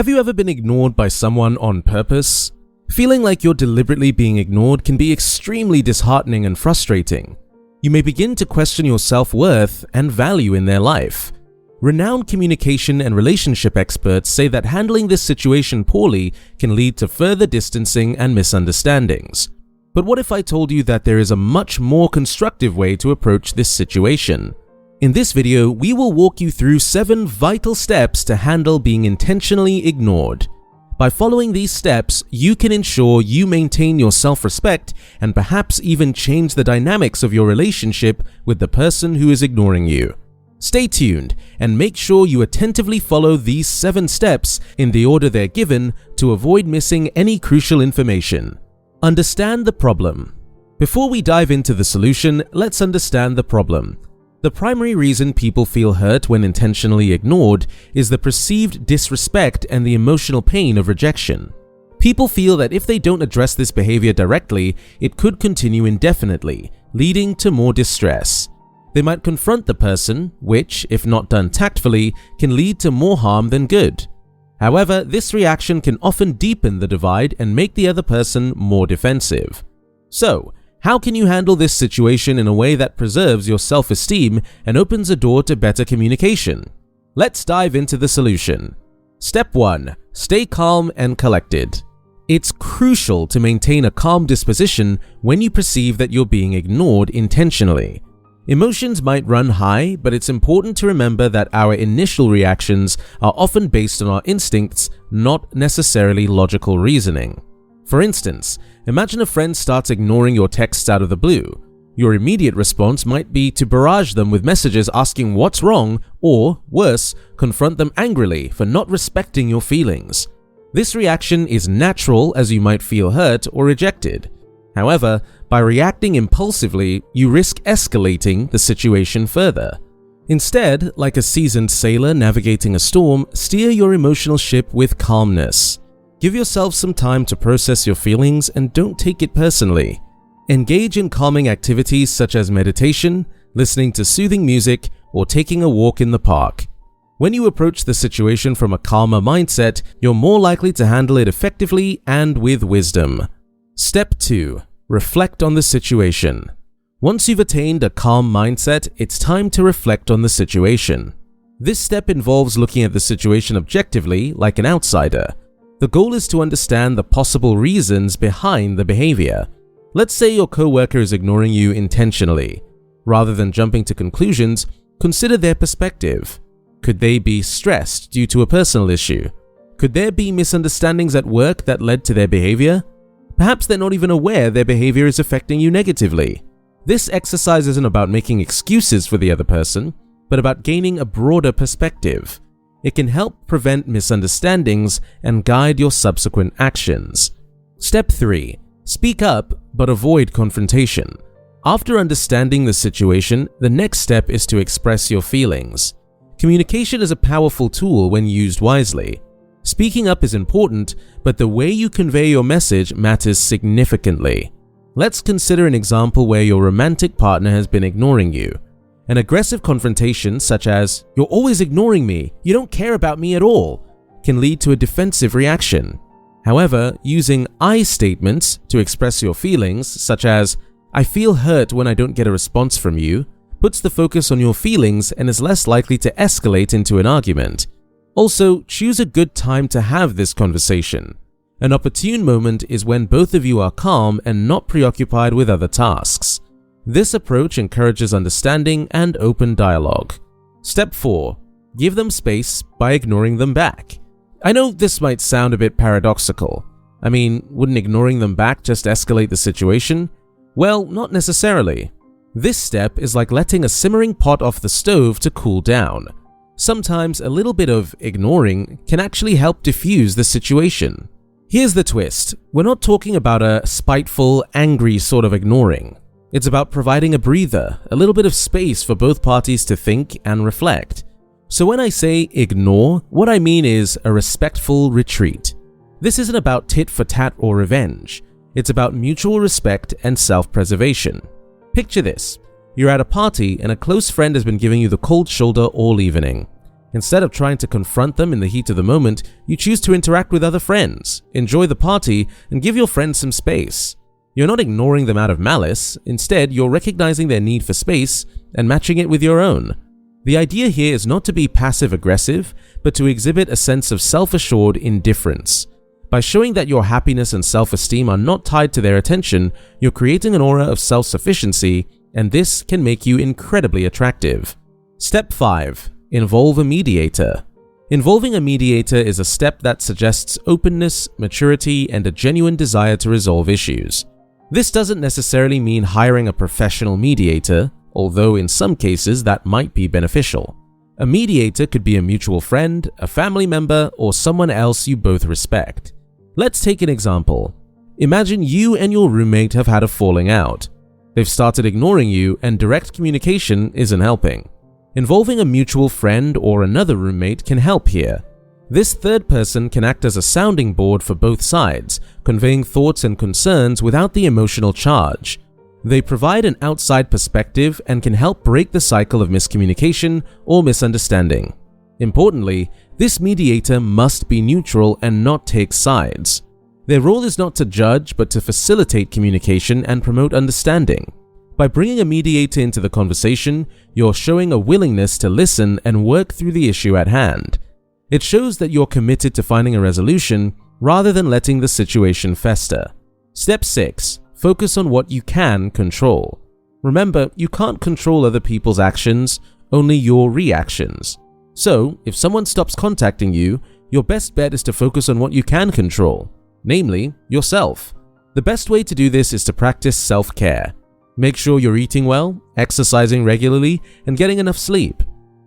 Have you ever been ignored by someone on purpose? Feeling like you're deliberately being ignored can be extremely disheartening and frustrating. You may begin to question your self-worth and value in their life. Renowned communication and relationship experts say that handling this situation poorly can lead to further distancing and misunderstandings. But what if I told you that there is a much more constructive way to approach this situation? In this video, we will walk you through 7 vital steps to handle being intentionally ignored. By following these steps, you can ensure you maintain your self-respect and perhaps even change the dynamics of your relationship with the person who is ignoring you. Stay tuned and make sure you attentively follow these 7 steps in the order they're given to avoid missing any crucial information. Understand the problem. Before we dive into the solution, let's understand the problem. The primary reason people feel hurt when intentionally ignored is the perceived disrespect and the emotional pain of rejection. People feel that if they don't address this behavior directly, it could continue indefinitely, leading to more distress. They might confront the person, which, if not done tactfully, can lead to more harm than good. However, this reaction can often deepen the divide and make the other person more defensive. So, how can you handle this situation in a way that preserves your self-esteem and opens a door to better communication? Let's dive into the solution. Step 1. Stay calm and collected. It's crucial to maintain a calm disposition when you perceive that you're being ignored intentionally. Emotions might run high, but it's important to remember that our initial reactions are often based on our instincts, not necessarily logical reasoning. For instance, imagine a friend starts ignoring your texts out of the blue. Your immediate response might be to barrage them with messages asking what's wrong, or, worse, confront them angrily for not respecting your feelings. This reaction is natural, as you might feel hurt or rejected. However, by reacting impulsively, you risk escalating the situation further. Instead, like a seasoned sailor navigating a storm, steer your emotional ship with calmness. Give yourself some time to process your feelings and don't take it personally. Engage in calming activities such as meditation, listening to soothing music, or taking a walk in the park. When you approach the situation from a calmer mindset, you're more likely to handle it effectively and with wisdom. Step 2. Reflect on the situation. Once you've attained a calm mindset, it's time to reflect on the situation. This step involves looking at the situation objectively, like an outsider. The goal is to understand the possible reasons behind the behavior. Let's say your coworker is ignoring you intentionally. Rather than jumping to conclusions, consider their perspective. Could they be stressed due to a personal issue? Could there be misunderstandings at work that led to their behavior? Perhaps they're not even aware their behavior is affecting you negatively. This exercise isn't about making excuses for the other person, but about gaining a broader perspective. It can help prevent misunderstandings and guide your subsequent actions. Step 3. Speak up, but avoid confrontation. After understanding the situation, the next step is to express your feelings. Communication is a powerful tool when used wisely. Speaking up is important, but the way you convey your message matters significantly. Let's consider an example where your romantic partner has been ignoring you. An aggressive confrontation such as, "You're always ignoring me, you don't care about me at all," can lead to a defensive reaction. However, using I statements to express your feelings, such as, "I feel hurt when I don't get a response from you," puts the focus on your feelings and is less likely to escalate into an argument. Also, choose a good time to have this conversation. An opportune moment is when both of you are calm and not preoccupied with other tasks. This approach encourages understanding and open dialogue. Step 4. Give them space by ignoring them back. I know this might sound a bit paradoxical. I mean, wouldn't ignoring them back just escalate the situation? Well, not necessarily. This step is like letting a simmering pot off the stove to cool down. Sometimes a little bit of ignoring can actually help diffuse the situation. Here's the twist. We're not talking about a spiteful, angry sort of ignoring. It's about providing a breather, a little bit of space for both parties to think and reflect. So when I say ignore, what I mean is a respectful retreat. This isn't about tit for tat or revenge. It's about mutual respect and self-preservation. Picture this. You're at a party and a close friend has been giving you the cold shoulder all evening. Instead of trying to confront them in the heat of the moment, you choose to interact with other friends, enjoy the party, and give your friends some space. You're not ignoring them out of malice. Instead, you're recognizing their need for space and matching it with your own. The idea here is not to be passive-aggressive, but to exhibit a sense of self-assured indifference. By showing that your happiness and self-esteem are not tied to their attention, you're creating an aura of self-sufficiency, and this can make you incredibly attractive. Step 5. Involve a mediator. Involving a mediator is a step that suggests openness, maturity, and a genuine desire to resolve issues. This doesn't necessarily mean hiring a professional mediator, although in some cases that might be beneficial. A mediator could be a mutual friend, a family member, or someone else you both respect. Let's take an example. Imagine you and your roommate have had a falling out. They've started ignoring you, and direct communication isn't helping. Involving a mutual friend or another roommate can help here. This third person can act as a sounding board for both sides, conveying thoughts and concerns without the emotional charge. They provide an outside perspective and can help break the cycle of miscommunication or misunderstanding. Importantly, this mediator must be neutral and not take sides. Their role is not to judge, but to facilitate communication and promote understanding. By bringing a mediator into the conversation, you're showing a willingness to listen and work through the issue at hand. It shows that you're committed to finding a resolution rather than letting the situation fester. Step 6. Focus on what you can control. Remember, you can't control other people's actions, only your reactions. So, if someone stops contacting you, your best bet is to focus on what you can control, namely, yourself. The best way to do this is to practice self-care. Make sure you're eating well, exercising regularly, and getting enough sleep.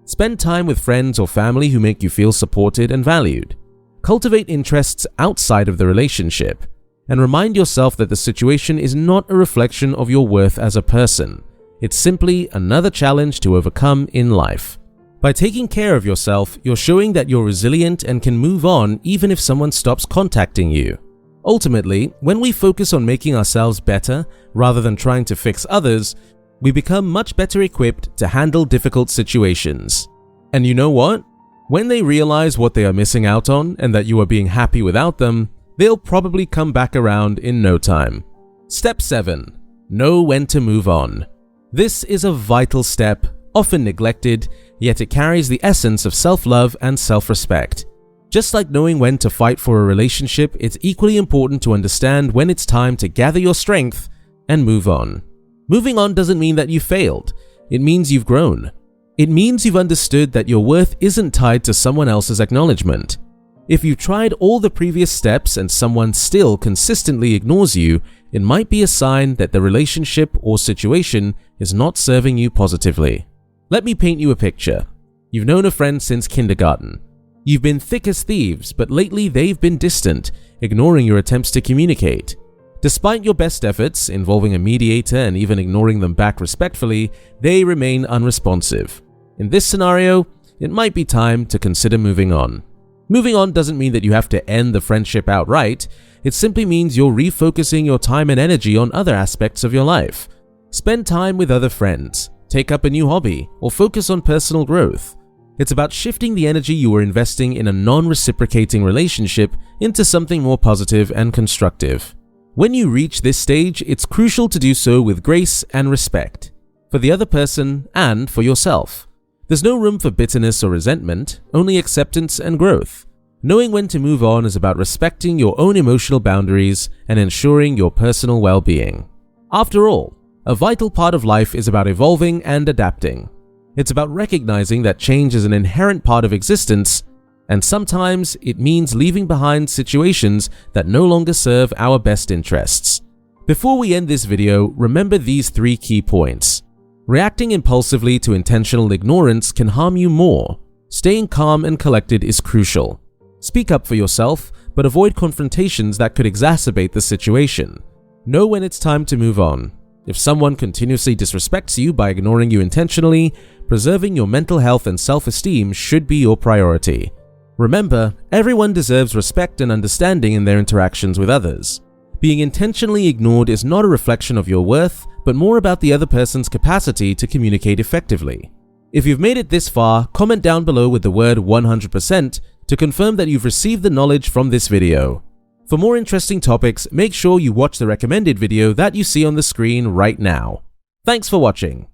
Spend time with friends or family who make you feel supported and valued. Cultivate interests outside of the relationship. And remind yourself that the situation is not a reflection of your worth as a person. It's simply another challenge to overcome in life. By taking care of yourself, you're showing that you're resilient and can move on even if someone stops contacting you. Ultimately, when we focus on making ourselves better rather than trying to fix others, we become much better equipped to handle difficult situations. And you know what? When they realize what they are missing out on and that you are being happy without them, they'll probably come back around in no time. Step 7. Know when to move on. This is a vital step, often neglected, yet it carries the essence of self-love and self-respect. Just like knowing when to fight for a relationship, it's equally important to understand when it's time to gather your strength and move on. Moving on doesn't mean that you failed. It means you've grown. It means you've understood that your worth isn't tied to someone else's acknowledgement. If you've tried all the previous steps and someone still consistently ignores you, it might be a sign that the relationship or situation is not serving you positively. Let me paint you a picture. You've known a friend since kindergarten. You've been thick as thieves, but lately they've been distant, ignoring your attempts to communicate. Despite your best efforts, involving a mediator and even ignoring them back respectfully, they remain unresponsive. In this scenario, it might be time to consider moving on. Moving on doesn't mean that you have to end the friendship outright. It simply means you're refocusing your time and energy on other aspects of your life. Spend time with other friends, take up a new hobby, or focus on personal growth. It's about shifting the energy you are investing in a non-reciprocating relationship into something more positive and constructive. When you reach this stage, it's crucial to do so with grace and respect for the other person and for yourself. There's no room for bitterness or resentment, only acceptance and growth. Knowing when to move on is about respecting your own emotional boundaries and ensuring your personal well-being. After all, a vital part of life is about evolving and adapting. It's about recognizing that change is an inherent part of existence, and sometimes it means leaving behind situations that no longer serve our best interests. Before we end this video, remember these 3 key points. Reacting impulsively to intentional ignorance can harm you more. Staying calm and collected is crucial. Speak up for yourself, but avoid confrontations that could exacerbate the situation. Know when it's time to move on. If someone continuously disrespects you by ignoring you intentionally, preserving your mental health and self-esteem should be your priority. Remember, everyone deserves respect and understanding in their interactions with others. Being intentionally ignored is not a reflection of your worth, but more about the other person's capacity to communicate effectively. If you've made it this far, comment down below with the word 100% to confirm that you've received the knowledge from this video. For more interesting topics, make sure you watch the recommended video that you see on the screen right now. Thanks for watching.